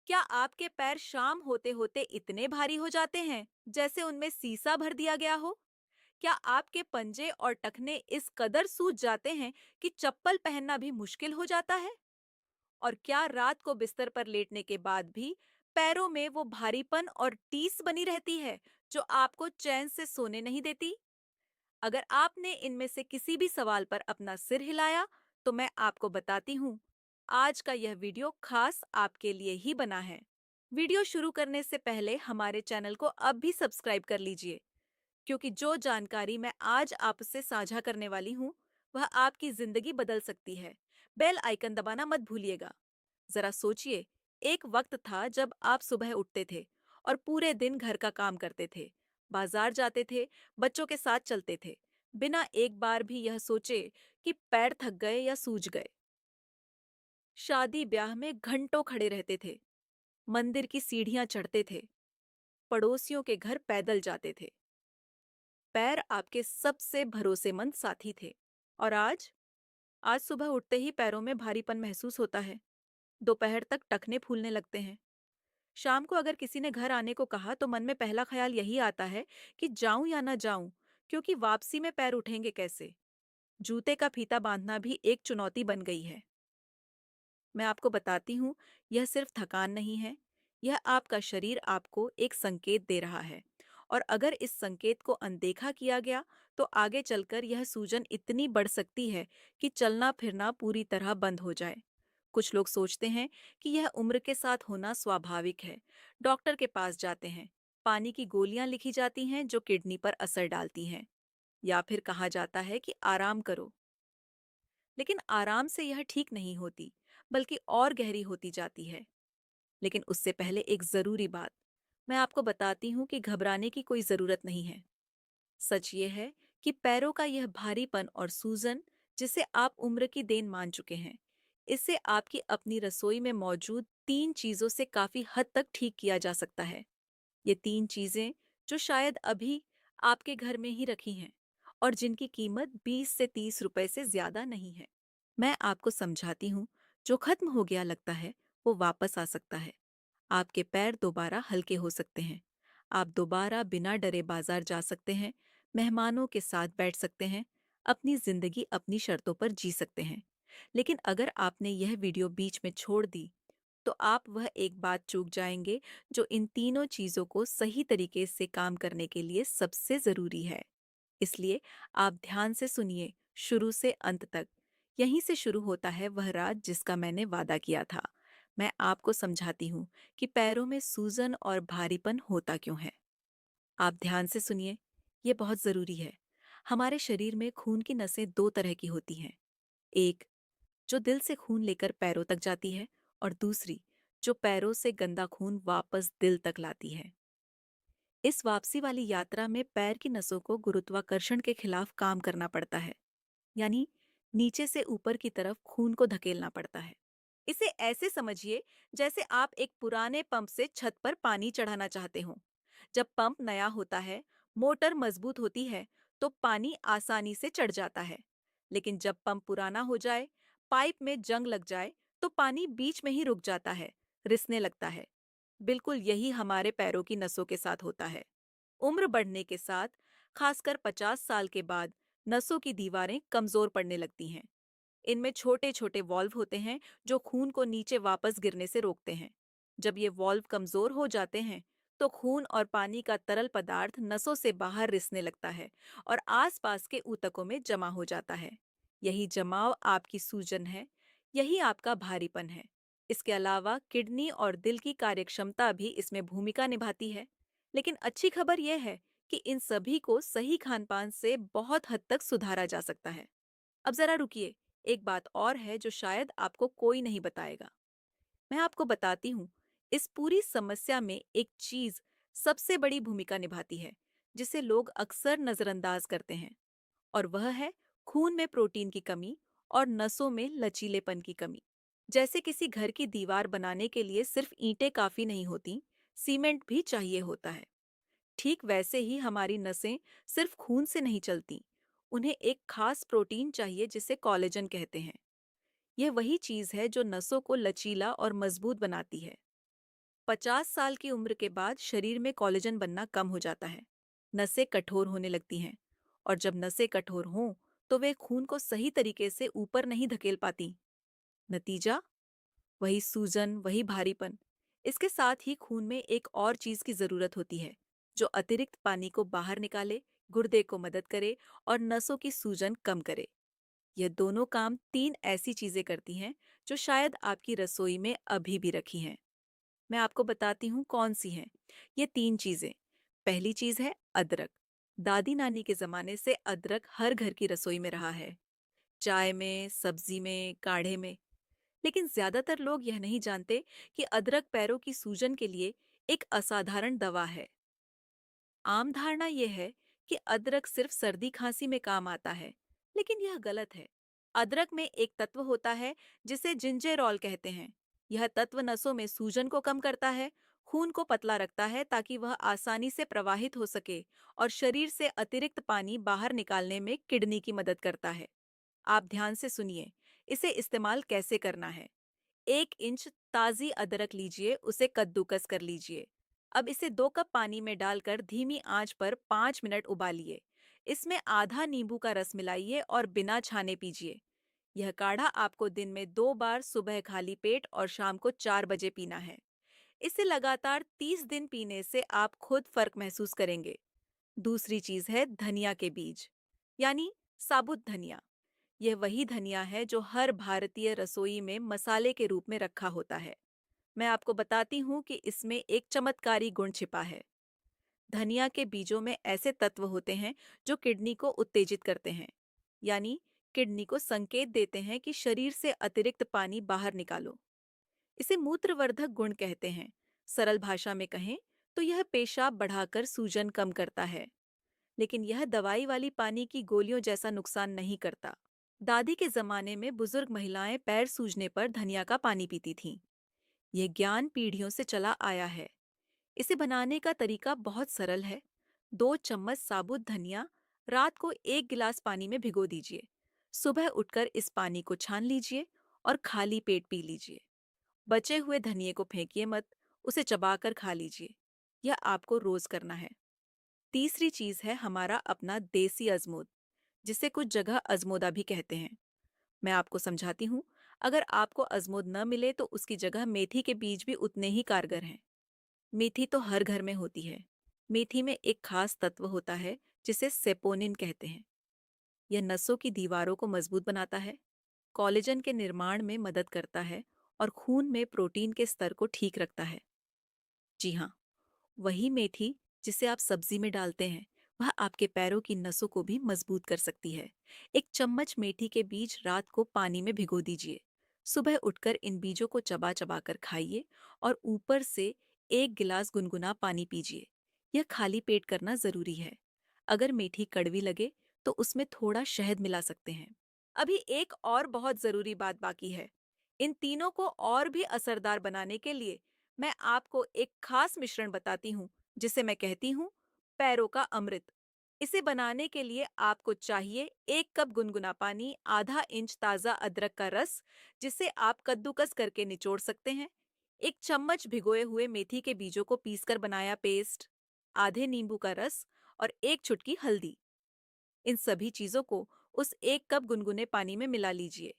क्या आपके पैर शाम होते होते इतने भारी हो जाते हैं जैसे उनमें सीसा भर दिया गया हो? क्या आपके पंजे और टखने इस कदर सूज जाते हैं कि चप्पल पहनना भी मुश्किल हो जाता है? और क्या रात को बिस्तर पर लेटने के बाद भी पैरों में वो भारीपन और टीस बनी रहती है जो आपको चैन से सोने नहीं देती? अगर आपने इनमें से किसी भी सवाल पर अपना सिर हिलाया, तो मैं आपको बताती हूँ, आज का यह वीडियो खास आपके लिए ही बना है। वीडियो शुरू करने से पहले हमारे चैनल को अब भी सब्सक्राइब कर लीजिए, क्योंकि जो जानकारी मैं आज आपसे साझा करने वाली हूँ, वह आपकी जिंदगी बदल सकती है। बेल आइकन दबाना मत भूलिएगा। जरा सोचिए, एक वक्त था जब आप सुबह उठते थे और पूरे दिन घर का काम करते थे, बाजार जाते थे, बच्चों के साथ चलते थे, बिना एक बार भी यह सोचे कि पैर थक गए या सूज गए। शादी ब्याह में घंटों खड़े रहते थे, मंदिर की सीढ़ियां चढ़ते थे, पड़ोसियों के घर पैदल जाते थे। पैर आपके सबसे भरोसेमंद साथी थे। और आज सुबह उठते ही पैरों में भारीपन महसूस होता है। दोपहर तक टखने फूलने लगते हैं। शाम को अगर किसी ने घर आने को कहा तो मन में पहला ख्याल यही आता है कि जाऊं या ना जाऊं, क्योंकि वापसी में पैर उठेंगे कैसे। जूते का फीता बांधना भी एक चुनौती बन गई है। मैं आपको बताती हूँ, यह सिर्फ थकान नहीं है, यह आपका शरीर आपको एक संकेत दे रहा है। और अगर इस संकेत को अनदेखा किया गया तो आगे चलकर यह सूजन इतनी बढ़ सकती है कि चलना फिरना पूरी तरह बंद हो जाए। कुछ लोग सोचते हैं कि यह उम्र के साथ होना स्वाभाविक है। डॉक्टर के पास जाते हैं, पानी की गोलियां लिखी जाती हैं जो किडनी पर असर डालती हैं, या फिर कहा जाता है कि आराम करो। लेकिन आराम से यह ठीक नहीं होती, बल्कि और गहरी होती जाती है। लेकिन उससे पहले एक जरूरी बात, मैं आपको बताती हूँ कि घबराने की कोई जरूरत नहीं है। सच ये है कि पैरों का यह भारीपन और सूजन, जिसे आप उम्र की देन मान चुके हैं, इसे आपकी अपनी रसोई में मौजूद 3 चीजों से काफी हद तक ठीक किया जा सकता है। ये 3 चीजें जो शायद अभी आपके घर में ही रखी हैं और जिनकी कीमत 20 से 30 रुपए से ज्यादा नहीं है। मैं आपको समझाती हूँ। जो खत्म हो गया लगता है वो वापस आ सकता है। आपके पैर दोबारा हल्के हो सकते हैं। आप दोबारा बिना डरे बाजार जा सकते हैं, मेहमानों के साथ बैठ सकते हैं, अपनी जिंदगी अपनी शर्तों पर जी सकते हैं। लेकिन अगर आपने यह वीडियो बीच में छोड़ दी, तो आप वह एक बात चूक जाएंगे जो इन तीनों चीजों को सही तरीके से काम करने के लिए सबसे जरूरी है। इसलिए आप ध्यान से सुनिए, शुरू से अंत तक। यहीं से शुरू होता है वह राज जिसका मैंने वादा किया था। मैं आपको समझाती हूँ कि पैरों में सूजन और भारीपन होता क्यों है। आप ध्यान से सुनिए, ये बहुत जरूरी है। हमारे शरीर में खून की नसें दो तरह की होती हैं। एक जो दिल से खून लेकर पैरों तक जाती है, और दूसरी जो पैरों से गंदा खून वापस दिल तक लाती है। इस वापसी वाली यात्रा में पैर की नसों को गुरुत्वाकर्षण के खिलाफ काम करना पड़ता है, यानी नीचे से ऊपर की तरफ खून को धकेलना पड़ता है। इसे ऐसे समझिए जैसे आप एक पुराने पंप से छत पर पानी चढ़ाना चाहते हो। जब पंप नया होता है, मोटर मजबूत होती है, तो पानी आसानी से चढ़ जाता है। लेकिन जब पंप पुराना हो जाए, पाइप में जंग लग जाए, तो पानी बीच में ही रुक जाता है, रिसने लगता है। बिल्कुल यही हमारे पैरों की नसों के साथ होता है। उम्र बढ़ने के साथ, खासकर 50 साल के बाद, नसों की दीवारें कमजोर पड़ने लगती हैं। इनमें छोटे छोटे वॉल्व होते हैं जो खून को नीचे वापस गिरने से रोकते हैं। जब ये वॉल्व कमजोर हो जाते हैं, तो खून और पानी का तरल पदार्थ नसों से बाहर रिसने लगता है और आसपास के ऊतकों में जमा हो जाता है। यही जमाव आपकी सूजन है, यही आपका भारीपन है। इसके अलावा किडनी और दिल की कार्यक्षमता भी इसमें भूमिका निभाती है। लेकिन अच्छी खबर यह है कि इन सभी को सही खानपान से बहुत हद तक सुधारा जा सकता है। अब जरा रुकिए, एक बात और है जो शायद आपको कोई नहीं बताएगा। मैं आपको बताती हूँ, इस पूरी समस्या में एक चीज सबसे बड़ी भूमिका निभाती है, जिसे लोग अक्सर नजरअंदाज करते हैं, और वह है खून में प्रोटीन की कमी और नसों में लचीलेपन की कमी। जैसे किसी घर की दीवार बनाने के लिए सिर्फ ईंटें काफी नहीं होती, सीमेंट भी चाहिए होता है। ठीक वैसे ही हमारी नसें सिर्फ खून से नहीं चलती, उन्हें एक खास प्रोटीन चाहिए जिसे कोलेजन कहते हैं। यह वही चीज है जो नसों को लचीला और मजबूत बनाती है। 50 साल की उम्र के बाद शरीर में कोलेजन बनना कम हो जाता है। नसें कठोर होने लगती हैं और जब नसें कठोर हों तो वे खून को सही तरीके से ऊपर नहीं धकेल पाती। नतीजा वही सूजन, वही भारीपन। इसके साथ ही खून में एक और चीज की जरूरत होती है जो अतिरिक्त पानी को बाहर निकाले, गुर्दे को मदद करे और नसों की सूजन कम करे। ये दोनों काम तीन ऐसी चीजें करती हैं जो शायद आपकी रसोई में अभी भी रखी हैं। मैं आपको बताती हूँ कौन सी हैं। ये तीन चीजें। पहली चीज है अदरक। दादी नानी के जमाने से अदरक हर घर की रसोई में रहा है। चाय में, सब्जी में, काढ़े में। लेकिन ज्यादातर लोग यह नहीं जानते कि अदरक पैरों की सूजन के लिए एक असाधारण दवा है। आम धारणा यह है कि अदरक सिर्फ सर्दी खांसी में काम आता है, लेकिन यह गलत है। अदरक में एक तत्व होता है जिसे जिंजेरॉल कहते हैं। यह तत्व नसों में सूजन को कम करता है, खून को पतला रखता है ताकि वह आसानी से प्रवाहित हो सके और शरीर से अतिरिक्त पानी बाहर निकालने में किडनी की मदद करता है। आप ध्यान से सुनिए, इसे इस्तेमाल कैसे करना है। 1 इंच ताज़ी अदरक लीजिए, उसे कद्दूकस कर लीजिए। अब इसे 2 कप पानी में डालकर धीमी आंच पर 5 मिनट उबालिए। इसमें आधा नींबू का रस मिलाइए और बिना छाने पीजिए। यह काढ़ा आपको दिन में 2 बार, सुबह खाली पेट और शाम को 4 बजे पीना है। इसे लगातार 30 दिन पीने से आप खुद फर्क महसूस करेंगे। दूसरी चीज है धनिया के बीज, यानी साबुत धनिया। यह वही धनिया है जो हर भारतीय रसोई में मसाले के रूप में रखा होता है। मैं आपको बताती हूँ कि इसमें एक चमत्कारी गुण छिपा है। धनिया के बीजों में ऐसे तत्व होते हैं जो किडनी को उत्तेजित करते हैं, यानी किडनी को संकेत देते हैं कि शरीर से अतिरिक्त पानी बाहर निकालो। इसे मूत्रवर्धक गुण कहते हैं। सरल भाषा में कहें तो यह पेशाब बढ़ाकर सूजन कम करता है, लेकिन यह दवाई वाली पानी की गोलियों जैसा नुकसान नहीं करता। दादी के जमाने में बुजुर्ग महिलाएं पैर सूजने पर धनिया का पानी पीती थीं। ये ज्ञान पीढ़ियों से चला आया है। इसे बनाने का तरीका बहुत सरल है। 2 चम्मच साबुत धनिया रात को 1 गिलास पानी में भिगो दीजिए। सुबह उठकर इस पानी को छान लीजिए और खाली पेट पी लीजिए। बचे हुए धनिये को फेंकिए मत, उसे चबाकर खा लीजिए। यह आपको रोज करना है। तीसरी चीज है हमारा अपना देसी अजमोद, जिसे कुछ जगह अजमोदा भी कहते हैं। मैं आपको समझाती हूँ। अगर आपको अजमोद न मिले तो उसकी जगह मेथी के बीज भी उतने ही कारगर हैं। मेथी तो हर घर में होती है। मेथी में एक खास तत्व होता है जिसे सेपोनिन कहते हैं। यह नसों की दीवारों को मजबूत बनाता है, कोलेजन के निर्माण में मदद करता है और खून में प्रोटीन के स्तर को ठीक रखता है। जी हाँ, वही मेथी जिसे आप सब्जी में डालते हैं, वह आपके पैरों की नसों को भी मजबूत कर सकती है। 1 चम्मच मेथी के बीज रात को पानी में भिगो दीजिए। सुबह उठकर इन बीजों को चबा चबा कर खाइए और ऊपर से 1 गिलास गुनगुना पानी पीजिए। यह खाली पेट करना जरूरी है। अगर मेथी कड़वी लगे तो उसमें थोड़ा शहद मिला सकते हैं। अभी एक और बहुत जरूरी बात बाकी है। इन तीनों को और भी असरदार बनाने के लिए मैं आपको एक खास मिश्रण बताती हूँ जिसे मैं कहती हूँ पैरों का अमृत। इसे बनाने के लिए आपको चाहिए 1 कप गुनगुना पानी, ½ इंच ताज़ा अदरक का रस जिसे आप कद्दूकस करके निचोड़ सकते हैं, 1 चम्मच भिगोए हुए मेथी के बीजों को पीसकर बनाया पेस्ट, आधे नींबू का रस और 1 चुटकी हल्दी। इन सभी चीजों को उस 1 कप गुनगुने पानी में मिला लीजिए।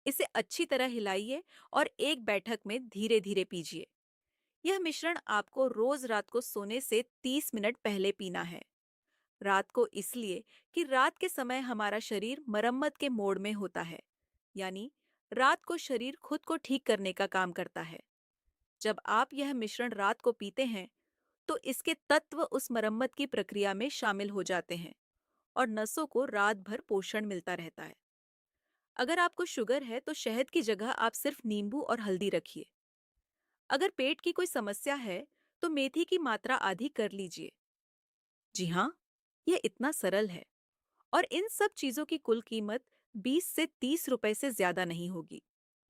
इसे अच्छी तरह हिलाइए और एक बैठक में धीरे धीरे पीजिए। यह मिश्रण आपको रोज रात को सोने से 30 मिनट पहले पीना है। रात को इसलिए कि रात के समय हमारा शरीर मरम्मत के मोड में होता है, यानी रात को शरीर खुद को ठीक करने का काम करता है। जब आप यह मिश्रण रात को पीते हैं तो इसके तत्व उस मरम्मत की प्रक्रिया में शामिल हो जाते हैं और नसों को रात भर पोषण मिलता रहता है। अगर आपको शुगर है तो शहद की जगह आप सिर्फ नींबू और हल्दी रखिए। अगर पेट की कोई समस्या है तो मेथी की मात्रा आधी कर लीजिए। जी हाँ, यह इतना सरल है और इन सब चीजों की कुल कीमत 20 से 30 रुपए से ज्यादा नहीं होगी।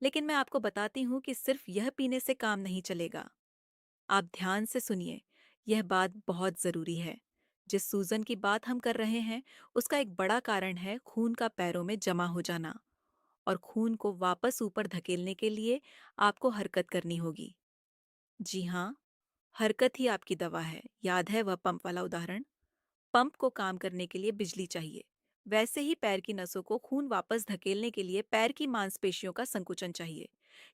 लेकिन मैं आपको बताती हूँ कि सिर्फ यह पीने से काम नहीं चलेगा। आप ध्यान से सुनिए, यह बात बहुत जरूरी है। जिस सूजन की बात हम कर रहे हैं, उसका एक बड़ा कारण है खून का पैरों में जमा हो जाना। और खून को वापस ऊपर धकेलने के लिए आपको हरकत करनी होगी। जी हाँ, हरकत ही आपकी दवा है। याद है वह पंप वाला उदाहरण? पंप को काम करने के लिए बिजली चाहिए। वैसे ही पैर की नसों को खून वापस धकेलने के लिए पैर की मांसपेशियों का संकुचन चाहिए।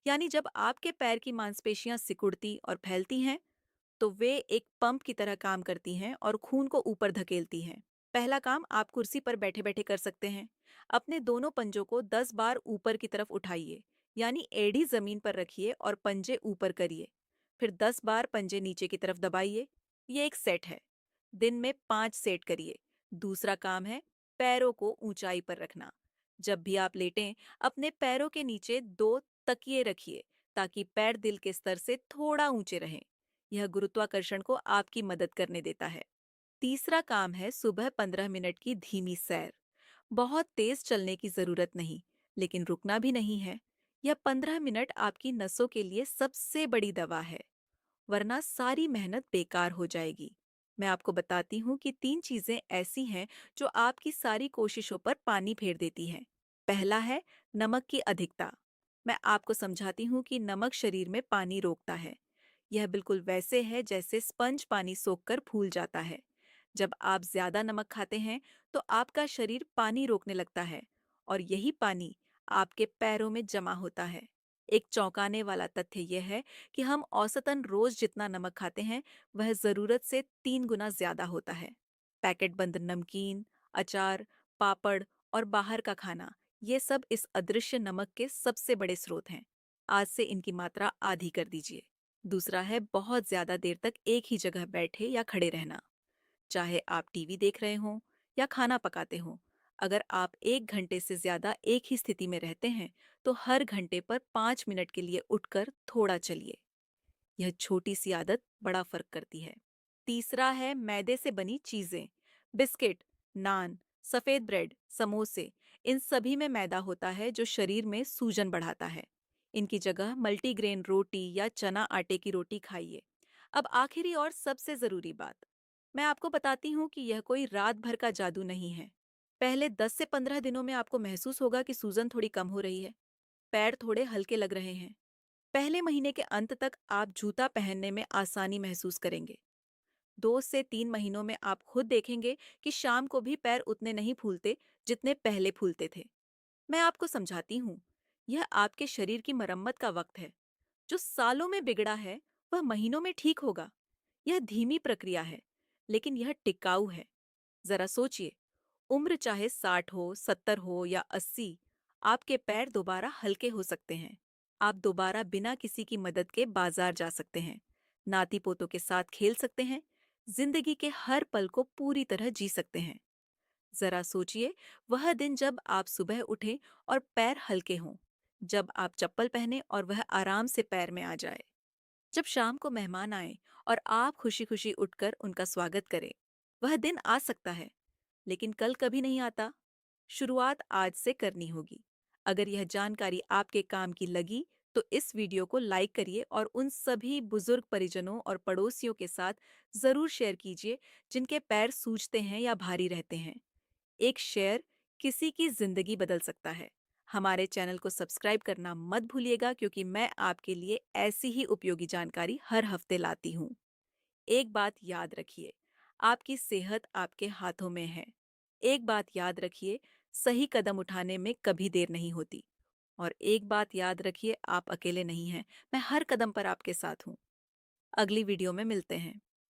यानी जब आपके पैर की मांसपेशियां सिकुड़ती और फैलती हैं, तो वे एक पंप की तरह काम करती हैं और खून को ऊपर धकेलती हैं। पहला काम आप कुर्सी पर बैठे बैठे कर सकते हैं। अपने दोनों पंजों को 10 बार ऊपर की तरफ उठाइए, यानी एड़ी जमीन पर रखिए और पंजे ऊपर करिए। फिर 10 बार पंजे नीचे की तरफ दबाइए। ये एक सेट है। दिन में 5 सेट करिए। दूसरा काम है पैरों को ऊंचाई पर रखना। जब भी आप लेटें, अपने पैरों के नीचे 2 तकिए रखिए, ताकि पैर दिल के स्तर से थोड़ा ऊंचे रहें। यह गुरुत्वाकर्षण को आपकी मदद करने देता है। तीसरा काम है सुबह 15 मिनट की धीमी सैर। बहुत तेज चलने की जरूरत नहीं, लेकिन रुकना भी नहीं है। यह 15 मिनट आपकी नसों के लिए सबसे बड़ी दवा है, वरना सारी मेहनत बेकार हो जाएगी। मैं आपको बताती हूँ कि 3 चीजें ऐसी हैं जो आपकी सारी कोशिशों पर पानी फेर देती हैं। पहला है नमक की अधिकता। मैं आपको समझाती हूँ कि नमक शरीर में पानी रोकता है। यह बिल्कुल वैसे है जैसे स्पंज पानी सोखकर फूल जाता है। जब आप ज्यादा नमक खाते हैं, तो आपका शरीर पानी रोकने लगता है, और यही पानी आपके पैरों में जमा होता है। एक चौंकाने वाला तथ्य यह है कि हम औसतन रोज जितना नमक खाते हैं, वह जरूरत से 3 गुना ज्यादा होता है। पैकेट बंद नमकीन, अचार, पापड़ और बाहर का खाना, ये सब इस अदृश्य नमक के सबसे बड़े स्रोत हैं। आज से इनकी मात्रा आधी कर दीजिए। दूसरा है बहुत ज्यादा देर तक एक ही जगह बैठे या खड़े रहना। चाहे आप टीवी देख रहे हों या खाना पकाते हों, अगर आप 1 घंटे से ज्यादा एक ही स्थिति में रहते हैं, तो हर घंटे पर 5 मिनट के लिए उठकर थोड़ा चलिए। यह छोटी सी आदत बड़ा फर्क करती है। तीसरा है मैदे से बनी चीजें। बिस्किट, नान, सफेद ब्रेड, समोसे, इन सभी में मैदा होता है जो शरीर में सूजन बढ़ाता है। इनकी जगह मल्टीग्रेन रोटी या चना आटे की रोटी खाइए। अब आखिरी और सबसे जरूरी बात, मैं आपको बताती हूँ कि यह कोई रात भर का जादू नहीं है। पहले 10 से 15 दिनों में आपको महसूस होगा कि सूजन थोड़ी कम हो रही है, पैर थोड़े हल्के लग रहे हैं। पहले महीने के अंत तक आप जूता पहनने में आसानी महसूस करेंगे। 2 से 3 महीनों में आप खुद देखेंगे कि शाम को भी पैर उतने नहीं फूलते जितने पहले फूलते थे। मैं आपको समझाती हूँ, यह आपके शरीर की मरम्मत का वक्त है। जो सालों में बिगड़ा है, वह महीनों में ठीक होगा। यह धीमी प्रक्रिया है, लेकिन यह टिकाऊ है। जरा सोचिए, उम्र चाहे 60 हो, 70 हो या 80, आपके पैर दोबारा हल्के हो सकते हैं। आप दोबारा बिना किसी की मदद के बाजार जा सकते हैं, नाती पोतों के साथ खेल सकते हैं, जिंदगी के हर पल को पूरी तरह जी सकते हैं। जरा सोचिए, वह दिन जब आप सुबह उठें और पैर हल्के हों, जब आप चप्पल पहने और वह आराम से पैर में आ जाए, जब शाम को मेहमान आए और आप खुशी खुशी उठकर उनका स्वागत करें। वह दिन आ सकता है, लेकिन कल कभी नहीं आता। शुरुआत आज से करनी होगी। अगर यह जानकारी आपके काम की लगी, तो इस वीडियो को लाइक करिए और उन सभी बुजुर्ग परिजनों और पड़ोसियों के साथ जरूर शेयर कीजिए जिनके पैर सूजते हैं या भारी रहते हैं। एक शेयर किसी की जिंदगी बदल सकता है। हमारे चैनल को सब्सक्राइब करना मत भूलिएगा, क्योंकि मैं आपके लिए ऐसी ही उपयोगी जानकारी हर हफ्ते लाती हूँ। एक बात याद रखिए, आपकी सेहत आपके हाथों में है। एक बात याद रखिए, सही कदम उठाने में कभी देर नहीं होती। और एक बात याद रखिए, आप अकेले नहीं हैं। मैं हर कदम पर आपके साथ हूँ। अगली वीडियो में मिलते हैं।